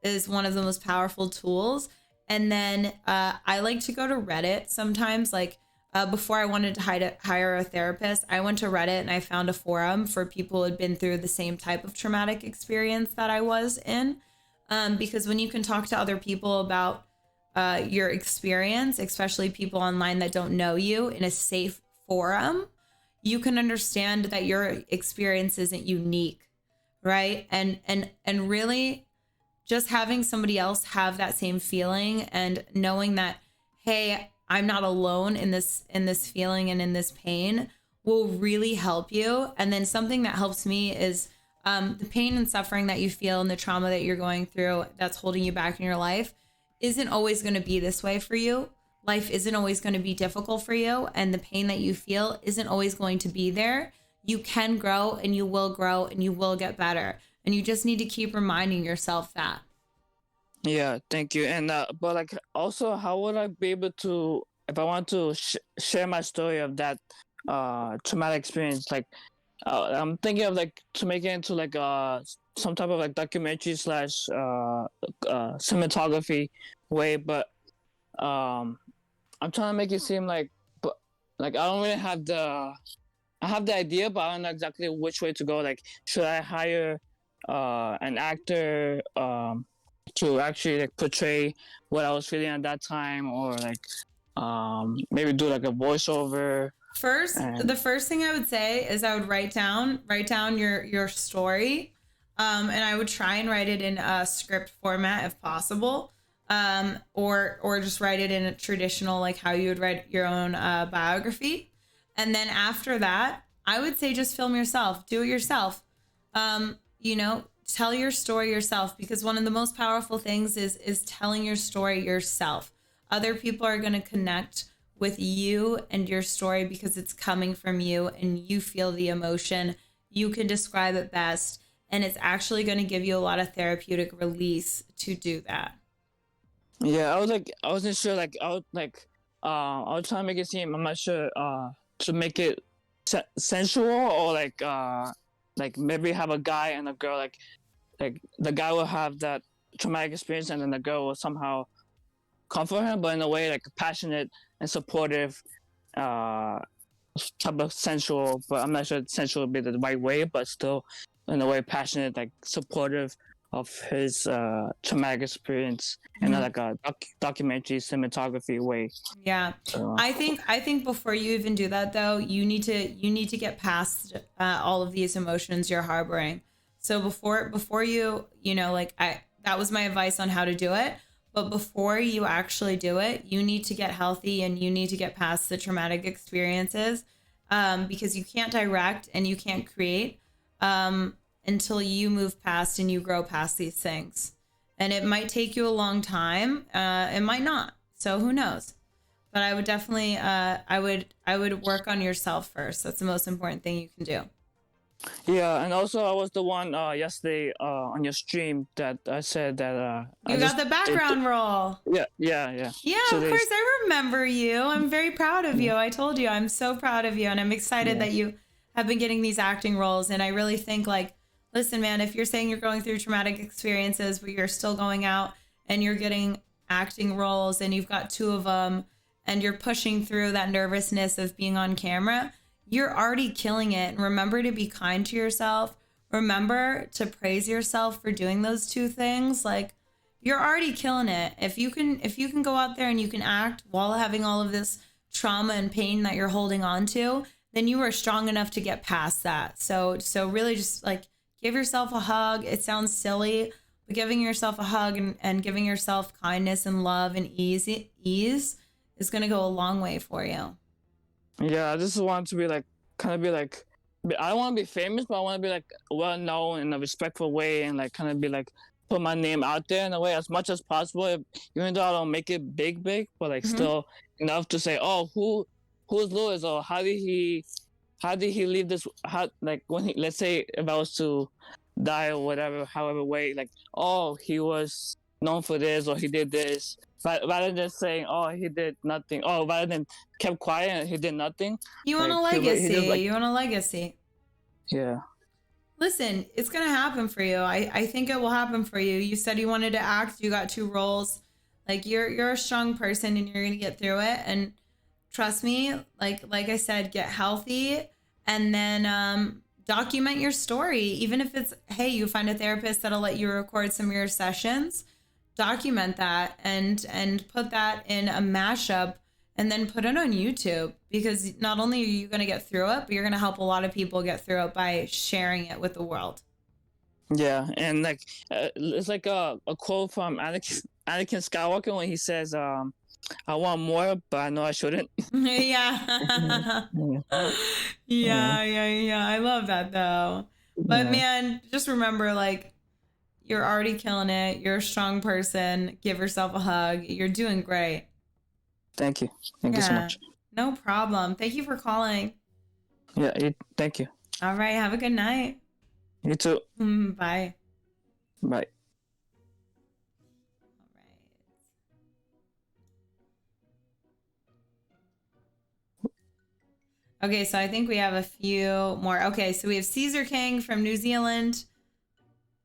is one of the most powerful tools. And then I like to go to Reddit sometimes. Like before I wanted to hire a therapist, I went to Reddit and I found a forum for people who had been through the same type of traumatic experience that I was in. Because when you can talk to other people about your experience, especially people online that don't know you, in a safe forum, you can understand that your experience isn't unique, right? And really just having somebody else have that same feeling and knowing that, hey, I'm not alone in this feeling and in this pain will really help you. And then something that helps me is the pain and suffering that you feel and the trauma that you're going through that's holding you back in your life isn't always going to be this way for you. Life isn't always going to be difficult for you, and the pain that you feel isn't always going to be there. You can grow and you will get better. And you just need to keep reminding yourself that. Yeah, thank you. And but like also, how would I be able to, if I want to share my story of that traumatic experience? Like, I'm thinking of like to make it into like some type of like documentary slash cinematography way, but um I'm trying to make it seem like, but like I don't really have I have the idea, but I don't know exactly which way to go. Like, should I hire an actor to actually like portray what I was feeling at that time, or like maybe do like a voiceover? The first thing I would say is I would write down your story, and I would try and write it in a script format if possible, or just write it in a traditional, like how you would write your own biography. And then after that, I would say just film yourself, do it yourself. You know, tell your story yourself, because one of the most powerful things is telling your story yourself. Other people are going to connect with you and your story because it's coming from you and you feel the emotion. You can describe it best, and it's actually going to give you a lot of therapeutic release to do that. Yeah, I wasn't sure. Like, I was trying to make it seem. I'm not sure. To make it sensual, or like maybe have a guy and a girl. Like the guy will have that traumatic experience, and then the girl will somehow comfort him, but in a way like passionate and supportive, uh, type of sensual. But I'm not sure sensual would be the right way, but still in a way passionate, like supportive of his traumatic experience in like a documentary cinematography way. Yeah. So I think before you even do that though, you need to get past all of these emotions you're harboring. So before you know, like that was my advice on how to do it. But before you actually do it, you need to get healthy and you need to get past the traumatic experiences, because you can't direct and you can't create until you move past and you grow past these things. And it might take you a long time. It might not. So who knows? But I would definitely, I would work on yourself first. That's the most important thing you can do. yeah, and also I was the one yesterday on your stream that I said that You got the background role. yeah. Yeah, So of they course. I remember you. I'm very proud of you. I told you, I'm so proud of you. And I'm excited yeah that you have been getting these acting roles. And I really think, like, listen, man, if you're saying you're going through traumatic experiences, but you're still going out and you're getting acting roles and you've got two of them and you're pushing through that nervousness of being on camera, you're already killing it. And remember to be kind to yourself. Remember to praise yourself for doing those two things. Like, you're already killing it. If you can go out there and you can act while having all of this trauma and pain that you're holding on to, then you are strong enough to get past that. So really just like give yourself a hug. It sounds silly, but giving yourself a hug and giving yourself kindness and love and ease is going to go a long way for you. yeah. I just want to be like kind of be like, I don't want to be famous, but I want to be like well known in a respectful way, and like kind of be like put my name out there in a way as much as possible. Even though I don't make it big, but like Mm-hmm. still enough to say, oh, who's Louis, or how did he leave this? How, like when he, let's say if I was to die or whatever, however way, like, oh, he was known for this or he did this. But rather than saying, oh, he did nothing, oh, rather than kept quiet and he did nothing, You want a like he just legacy. like You want a legacy. yeah. Listen, it's gonna happen for you. I think it will happen for you. You said you wanted to act. You got 2 roles. Like you're a strong person, and you're gonna get through it. And trust me, like I said, get healthy, and then document your story. Even if it's, hey, you find a therapist that'll let you record some of your sessions, document that and put that in a mashup, and then put it on YouTube, because not only are you going to get through it, but you're going to help a lot of people get through it by sharing it with the world. Yeah, and like it's like a quote from Anakin Skywalker when he says, "I want more, but I know I shouldn't." Yeah. Yeah. I love that though. But Yeah. man, just remember, like, you're already killing it. You're a strong person. Give yourself a hug. You're doing great. Thank you. Thank you so Yeah. much. No problem. Thank you for calling. Yeah, thank you. All right. Have a good night. You too. Bye. Bye. All right. Okay, so I think we have a few more. Okay, so we have Caesar King from New Zealand,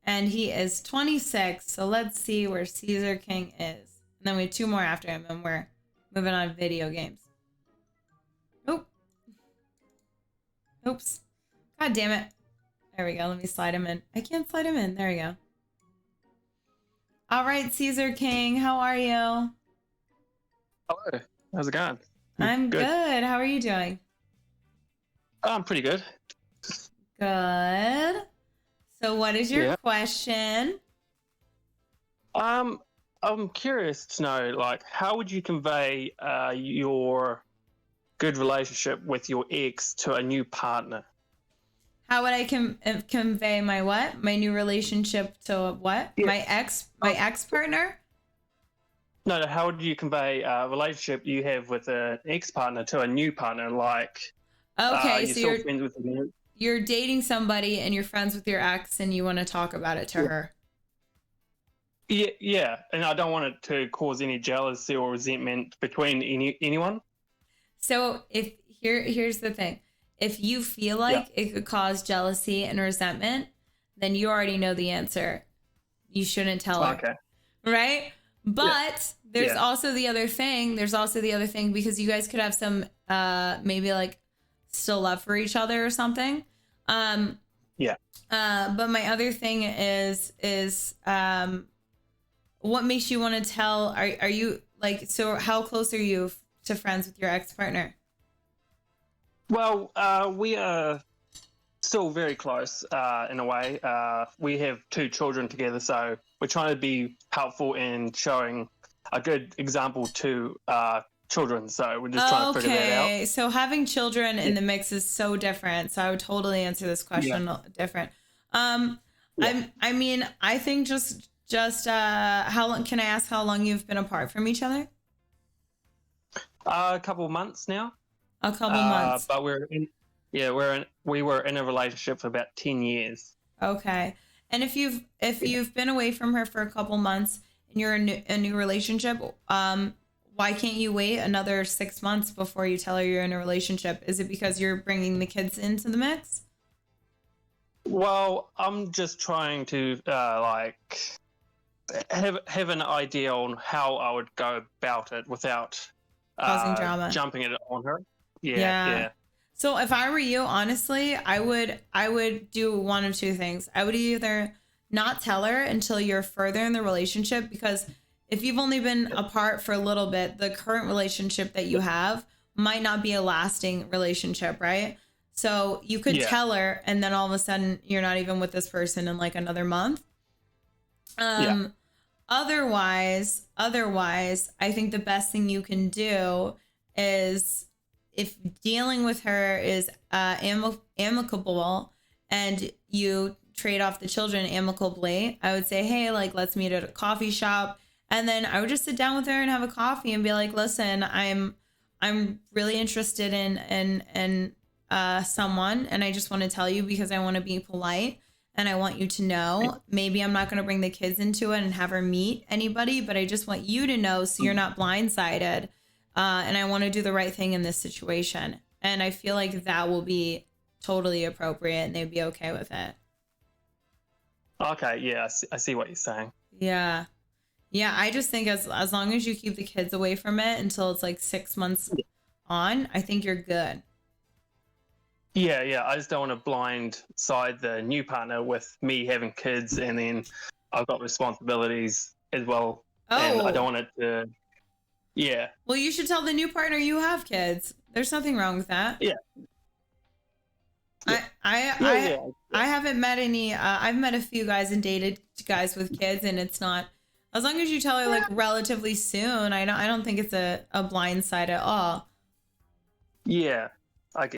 and he is 26. So let's see where Caesar King is. And then we have 2 more after him, and we're moving on to video games. Oh. Oops. God damn it. There we go. Let me slide him in. I can't slide him in. There we go. All right, Caesar King, how are you? Hello. How's it going? I'm good. How are you doing? I'm pretty good. Good. So what is your Yeah. question? I'm curious to know, like, how would you convey your good relationship with your ex to a new partner? How would I convey my what? My new relationship to what? Yeah. My ex partner? No, how would you convey a relationship you have with an ex partner to a new partner? Like, Okay, you're so still friends with them? you're dating somebody and you're friends with your ex and you want to talk about it to her. Yeah, and I don't want it to cause any jealousy or resentment between anyone. So here's the thing. If you feel like it could cause jealousy and resentment, then you already know the answer. You shouldn't tell her. Okay. Right? But there's Yeah. also the other thing. There's also the other thing, because you guys could have some maybe like still love for each other or something. Yeah. But my other thing is what makes you want to tell? Are you like, so how close are you to friends with your ex-partner? Well, we are still very close in a way. We have 2 children together, so we're trying to be helpful in showing a good example to children. So we're just trying to figure that out. Okay, so having children in the mix is so different. So I would totally answer this question different. I mean, I think just how long, can I ask how long you've been apart from each other? A couple of months now. A couple months. But we were in a relationship for about 10 years. Okay. And if you've been away from her for a couple months and you're in a new relationship, why can't you wait another 6 months before you tell her you're in a relationship? Is it because you're bringing the kids into the mix? Well, I'm just trying to like have an idea on how I would go about it without Causing drama. jumping it on her. Yeah. So if I were you, honestly, I would do one of 2 things. I would either not tell her until you're further in the relationship, because if you've only been apart for a little bit, the current relationship that you have might not be a lasting relationship, right? So you could tell her, and then all of a sudden you're not even with this person in like another month. Otherwise, I think the best thing you can do is, if dealing with her is amicable and you trade off the children amicably, I would say, hey, like, let's meet at a coffee shop. And then I would just sit down with her and have a coffee and be like, listen, I'm really interested in someone, and I just want to tell you because I want to be polite. And I want you to know, maybe I'm not going to bring the kids into it and have her meet anybody, but I just want you to know so you're not blindsided. And I want to do the right thing in this situation. And I feel like that will be totally appropriate and they'd be okay with it. Okay, yeah, I see what you're saying. Yeah. Yeah, I just think as long as you keep the kids away from it until it's like 6 months on, I think you're good. Yeah, yeah. I just don't want to blindside the new partner with me having kids, and then I've got responsibilities as well, and I don't Oh, want it to. Yeah, well, you should tell the new partner you have kids. There's nothing wrong with that. yeah, yeah, I I yeah, I yeah. I haven't met any. I've met a few guys and dated guys with kids, and it's not. As long as you tell her like relatively soon, I don't think it's a blind side at all. Yeah. I